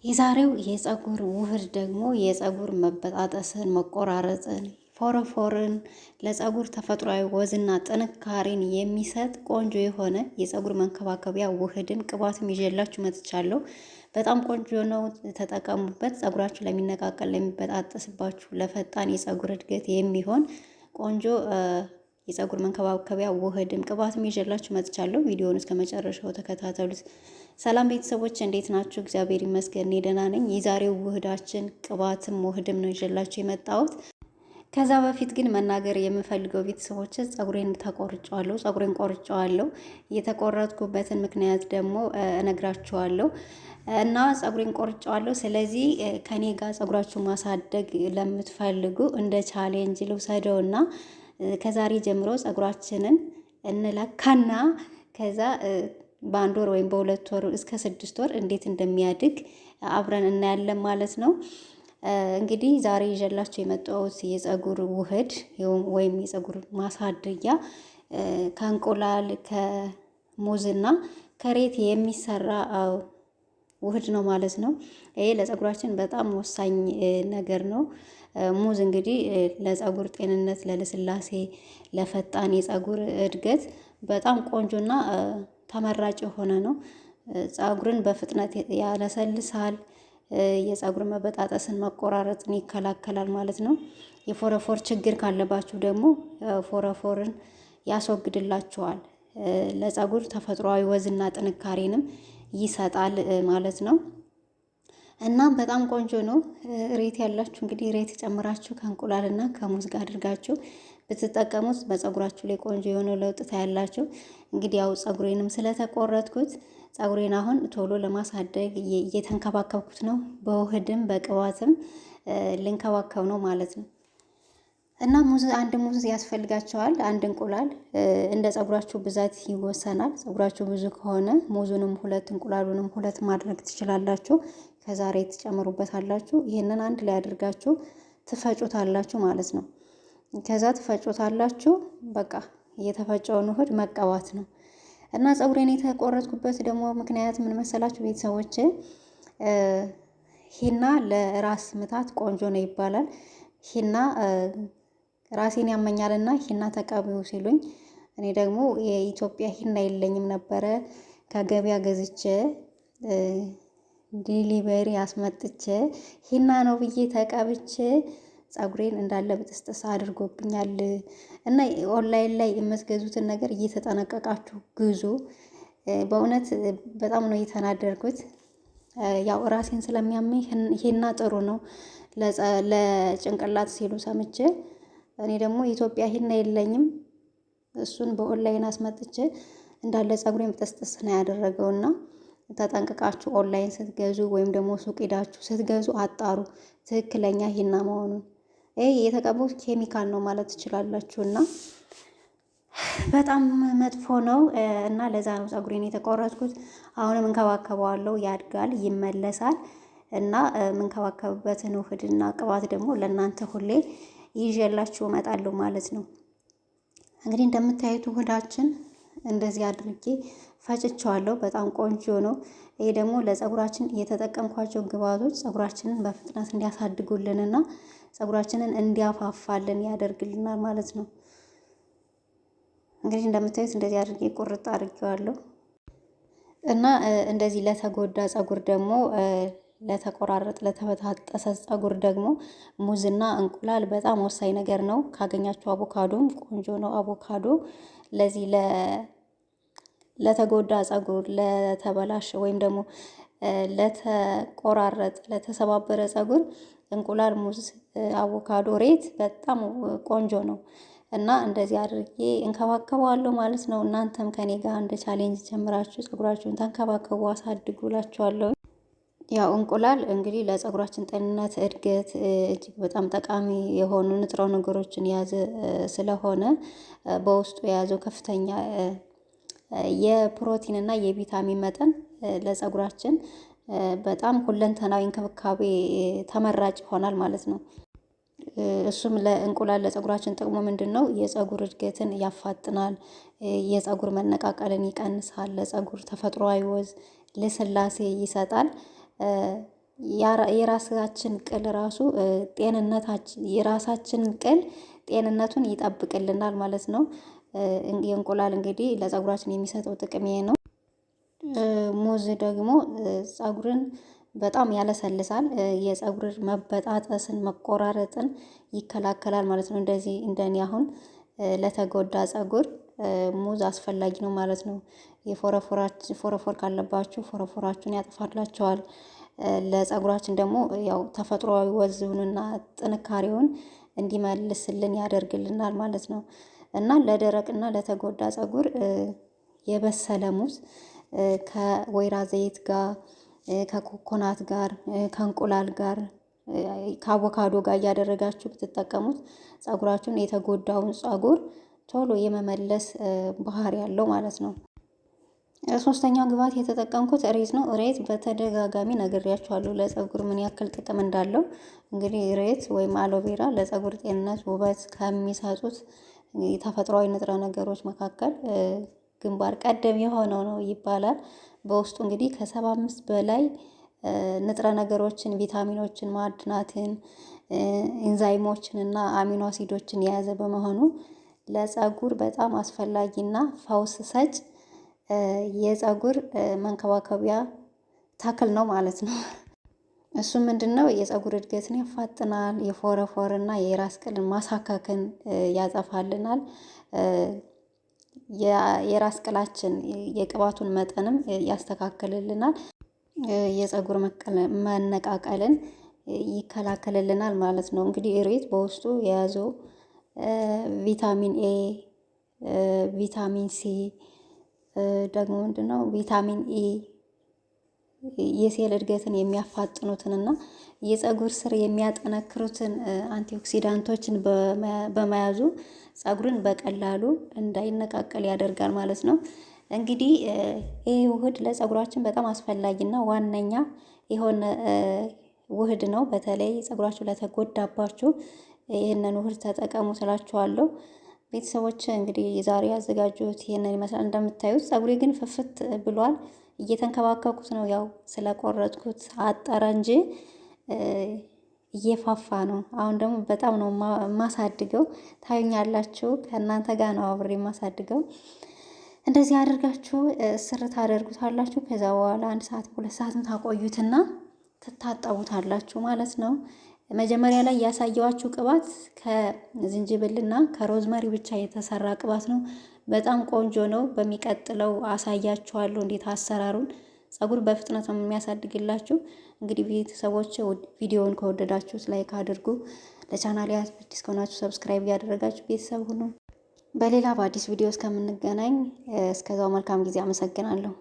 የዛሬው የፀጉር ውህድ ደግሞ የፀጉር መበጣጠስን፣ መቆራረጥን፣ ፎረፎርን ለፀጉር ተፈጥሯዊ ወዝና ጥንካሬን የሚሰጥ ቆንጆ የሆነ የፀጉር መንከባከቢያ ውህድም ቅባትም ይዤላችሁ መጥቻለሁ። በጣም ቆንጆ ነው፣ ተጠቀሙበት። ፀጉራችሁ ለሚነቃቀል፣ ለሚበጣጠስባችሁ፣ ለፈጣን የፀጉር እድገት የሚሆን ቆንጆ የፀጉር መንከባከቢያ ውህድም ቅባትም ይዤላችሁ መጥቻለሁ። ቪዲዮውን እስከ መጨረሻው ተከታተሉት። ሰላም ቤተሰቦች እንዴት ናችሁ? እግዚአብሔር ይመስገን እኔ ደህና ነኝ። የዛሬው ውህዳችን ቅባትም ውህድም ነው ይዤላችሁ የመጣሁት። ከዛ በፊት ግን መናገር የምፈልገው ቤተሰቦች ፀጉሬን ተቆርጫዋለሁ፣ ፀጉሬን ቆርጫዋለሁ። የተቆረጥኩበትን ምክንያት ደግሞ እነግራችኋለሁ እና ፀጉሬን ቆርጫዋለሁ። ስለዚህ ከኔ ጋር ፀጉራችሁ ማሳደግ ለምትፈልጉ እንደ ቻሌንጅ ልውሰደውና ከዛሬ ጀምሮ ፀጉራችንን እንለካና ከዛ በአንድ ወር ወይም በሁለት ወር እስከ 6 ወር እንዴት እንደሚያድግ አብረን እናያለን ማለት ነው። እንግዲህ ዛሬ ይዤላችሁ የመጣሁት የፀጉር ውህድ ወይም የፀጉር ማሳደጊያ ከእንቁላል ከሙዝና ከሬት የሚሰራ ውህድ ነው ማለት ነው። ይሄ ለፀጉራችን በጣም ወሳኝ ነገር ነው። ሙዝ እንግዲህ ለፀጉር ጤንነት፣ ለልስላሴ፣ ለፈጣን የፀጉር እድገት በጣም ቆንጆና ተመራጭ የሆነ ነው። ፀጉርን በፍጥነት ያለሰልሳል። የፀጉር መበጣጠስን፣ መቆራረጥን ይከላከላል ማለት ነው። የፎረፎር ችግር ካለባችሁ ደግሞ ፎረፎርን ያስወግድላችኋል። ለፀጉር ተፈጥሯዊ ወዝና ጥንካሬንም ይሰጣል ማለት ነው። እና በጣም ቆንጆ ነው። ሬት ያላችሁ እንግዲህ ሬት ጨምራችሁ ከእንቁላልና ከሙዝ ጋር አድርጋችሁ ብትጠቀሙት በፀጉራችሁ ላይ ቆንጆ የሆነ ለውጥ ታያላችሁ። እንግዲህ ያው ፀጉሬንም ስለተቆረጥኩት ፀጉሬን አሁን ቶሎ ለማሳደግ እየተንከባከብኩት ነው። በውህድም በቅባትም ልንከባከብ ነው ማለት ነው። እና አንድ ሙዝ ያስፈልጋቸዋል። አንድ እንቁላል እንደ ፀጉራችሁ ብዛት ይወሰናል። ፀጉራችሁ ብዙ ከሆነ ሙዙንም 2 እንቁላሉንም 2 ማድረግ ትችላላችሁ። ከዛሬ ትጨምሩበታላችሁ። ይሄንን አንድ ላይ አድርጋችሁ ትፈጩታላችሁ ማለት ነው። ከዛ ትፈጩታላችሁ። በቃ የተፈጨውን ውህድ መቀባት ነው። እና ፀጉሬን የተቆረጥኩበት ደግሞ ምክንያት ምን መሰላችሁ ቤተሰቦች? ሂና ለራስ ምታት ቆንጆ ነው ይባላል። ሂና ራሴን ያመኛልና ሂና ተቀቢው ሲሉኝ እኔ ደግሞ የኢትዮጵያ ሂና የለኝም ነበረ። ከገበያ ገዝቼ ዲሊቨሪ አስመጥቼ ሂና ነው ብዬ ተቀብቼ ፀጉሬን እንዳለ ብጥስጥስ አድርጎብኛል። እና ኦንላይን ላይ የምትገዙትን ነገር እየተጠነቀቃችሁ ግዙ። በእውነት በጣም ነው የተናደርኩት። ያው ራሴን ስለሚያመኝ ሂና ጥሩ ነው ለጭንቅላት ሲሉ ሰምቼ እኔ ደግሞ የኢትዮጵያ ሂና የለኝም። እሱን በኦንላይን አስመጥቼ እንዳለ ፀጉሬን ብጥስጥስ ነው ያደረገውና ተጠንቅቃችሁ ኦንላይን ስትገዙ ወይም ደግሞ ሱቅ ሄዳችሁ ስትገዙ አጣሩ ትክክለኛ ሂና መሆኑን። ይሄ የተቀቡት ኬሚካል ነው ማለት ትችላላችሁ እና በጣም መጥፎ ነው። እና ለዛ ነው ፀጉሬን የተቆረጥኩት። አሁንም እንከባከበዋለሁ፣ ያድጋል፣ ይመለሳል። እና የምንከባከብበትን ውህድና ቅባት ደግሞ ለእናንተ ሁሌ ይዤላችሁ እመጣለሁ ማለት ነው። እንግዲህ እንደምታዩት ውህዳችን እንደዚህ አድርጌ ፈጭቸዋለሁ። በጣም ቆንጆ ነው። ይሄ ደግሞ ለፀጉራችን የተጠቀምኳቸው ግብአቶች ፀጉራችንን በፍጥነት እንዲያሳድጉልንና ፀጉራችንን እንዲያፋፋልን ያደርግልናል ማለት ነው። እንግዲህ እንደምታዩት እንደዚህ አድርጌ ቁርጥ አድርጌዋለሁ። እና እንደዚህ ለተጎዳ ፀጉር ደግሞ ለተቆራረጥ ለተበጣጠሰ ፀጉር ደግሞ ሙዝና እንቁላል በጣም ወሳኝ ነገር ነው። ካገኛችሁ አቮካዶም ቆንጆ ነው። አቮካዶ ለዚህ ለተጎዳ ፀጉር፣ ለተበላሸ ወይም ደግሞ ለተቆራረጥ ለተሰባበረ ፀጉር እንቁላል፣ ሙዝ፣ አቮካዶ፣ ሬት በጣም ቆንጆ ነው። እና እንደዚህ አድርጌ እንከባከበዋለሁ ማለት ነው። እናንተም ከኔ ጋር እንደ ቻሌንጅ ጀምራችሁ ፀጉራችሁን ተንከባከቡ፣ አሳድጉ እላችኋለሁ። ያው እንቁላል እንግዲህ ለፀጉራችን ጤንነት እድገት እጅግ በጣም ጠቃሚ የሆኑ ንጥረ ነገሮችን የያዘ ስለሆነ በውስጡ የያዘው ከፍተኛ የፕሮቲን እና የቪታሚን መጠን ለፀጉራችን በጣም ሁለንተናዊ እንክብካቤ ተመራጭ ይሆናል ማለት ነው። እሱም ለእንቁላል ለፀጉራችን ጥቅሙ ምንድነው? የፀጉር እድገትን ያፋጥናል፣ የፀጉር መነቃቀልን ይቀንሳል፣ ለፀጉር ተፈጥሯዊ ወዝ ልስላሴ ይሰጣል። የራሳችን ቅል ራሱ ጤንነታችን የራሳችን ቅል ጤንነቱን ይጠብቅልናል ማለት ነው። የእንቁላል እንግዲህ ለፀጉራችን የሚሰጠው ጥቅም ይሄ ነው። ሙዝ ደግሞ ፀጉርን በጣም ያለሰልሳል። የፀጉር መበጣጠስን መቆራረጥን ይከላከላል ማለት ነው። እንደዚህ እንደኔ አሁን ለተጎዳ ፀጉር ሙዝ አስፈላጊ ነው ማለት ነው። ፎረፎር ካለባችሁ ፎረፎራችሁን ያጠፋላቸዋል። ለፀጉራችን ደግሞ ያው ተፈጥሯዊ ወዝውንና ጥንካሬውን እንዲመልስልን ያደርግልናል ማለት ነው። እና ለደረቅና ለተጎዳ ፀጉር የበሰለ ሙዝ ከወይራ ዘይት ጋር ከኮኮናት ጋር ከእንቁላል ጋር ከአቮካዶ ጋር እያደረጋችሁ ብትጠቀሙት ፀጉራችሁን የተጎዳውን ፀጉር ቶሎ የመመለስ ባህሪ ያለው ማለት ነው። ሶስተኛው ግብዓት የተጠቀምኩት እሬት ነው። እሬት በተደጋጋሚ ነግሬያችኋለሁ ለፀጉር ምን ያክል ጥቅም እንዳለው። እንግዲህ እሬት ወይም አሎቬራ ለፀጉር ጤንነት ውበት ከሚሰጡት ተፈጥሯዊ ንጥረ ነገሮች መካከል ግንባር ቀደም የሆነው ነው ይባላል። በውስጡ እንግዲህ ከ75 በላይ ንጥረ ነገሮችን፣ ቪታሚኖችን፣ ማዕድናትን፣ ኢንዛይሞችን እና አሚኖ አሲዶችን የያዘ በመሆኑ ለፀጉር በጣም አስፈላጊና ፈውስ ሰጭ የፀጉር መንከባከቢያ ተክል ነው ማለት ነው። እሱ ምንድነው? የፀጉር እድገትን ያፋጥናል፣ የፎረፎርና የራስ ቅልን ማሳካክን ያጠፋልናል። የራስ ቅላችን የቅባቱን መጠንም ያስተካክልልናል። የፀጉር መነቃቀልን ይከላከልልናል ማለት ነው። እንግዲህ እሬት በውስጡ የያዘው ቪታሚን ኤ፣ ቪታሚን ሲ ደግሞ ምንድነው ቪታሚን ኢ የሴል እድገትን የሚያፋጥኑትንና የፀጉር ስር የሚያጠነክሩትን አንቲኦክሲዳንቶችን በመያዙ ፀጉርን በቀላሉ እንዳይነቃቀል ያደርጋል ማለት ነው። እንግዲህ ይህ ውህድ ለፀጉራችን በጣም አስፈላጊና ዋነኛ የሆነ ውህድ ነው። በተለይ ፀጉራችሁ ለተጎዳባችሁ ይህንን ውህድ ተጠቀሙ ስላችኋለሁ። ቤተሰቦች እንግዲህ ዛሬ ያዘጋጁት ይህንን ይመስላል። እንደምታዩት ፀጉሬ ግን ፍፍት ብሏል። እየተንከባከብኩት ነው። ያው ስለቆረጥኩት አጠረ እንጂ እየፋፋ ነው። አሁን ደግሞ በጣም ነው የማሳድገው። ታዩኛላችሁ። ከእናንተ ጋር ነው አብሬ የማሳድገው። እንደዚህ አድርጋችሁ ስር ታደርጉታላችሁ። ከዛ በኋላ 1 ሰዓት 2 ሰዓትም ታቆዩትና ትታጠቡታላችሁ ማለት ነው። መጀመሪያ ላይ ያሳየዋችሁ ቅባት ከዝንጅብልና ከሮዝመሪ ብቻ የተሰራ ቅባት ነው። በጣም ቆንጆ ነው። በሚቀጥለው አሳያችኋለሁ እንዴት አሰራሩን። ፀጉር በፍጥነት ነው የሚያሳድግላችሁ። እንግዲህ ቤተሰቦች ቪዲዮውን ከወደዳችሁት ላይክ አድርጉ። ለቻናሌ አዲስ ከሆናችሁ ሰብስክራይብ እያደረጋችሁ ቤተሰብ ሁኑ። በሌላ በአዲስ ቪዲዮ እስከምንገናኝ እስከዛው መልካም ጊዜ። አመሰግናለሁ።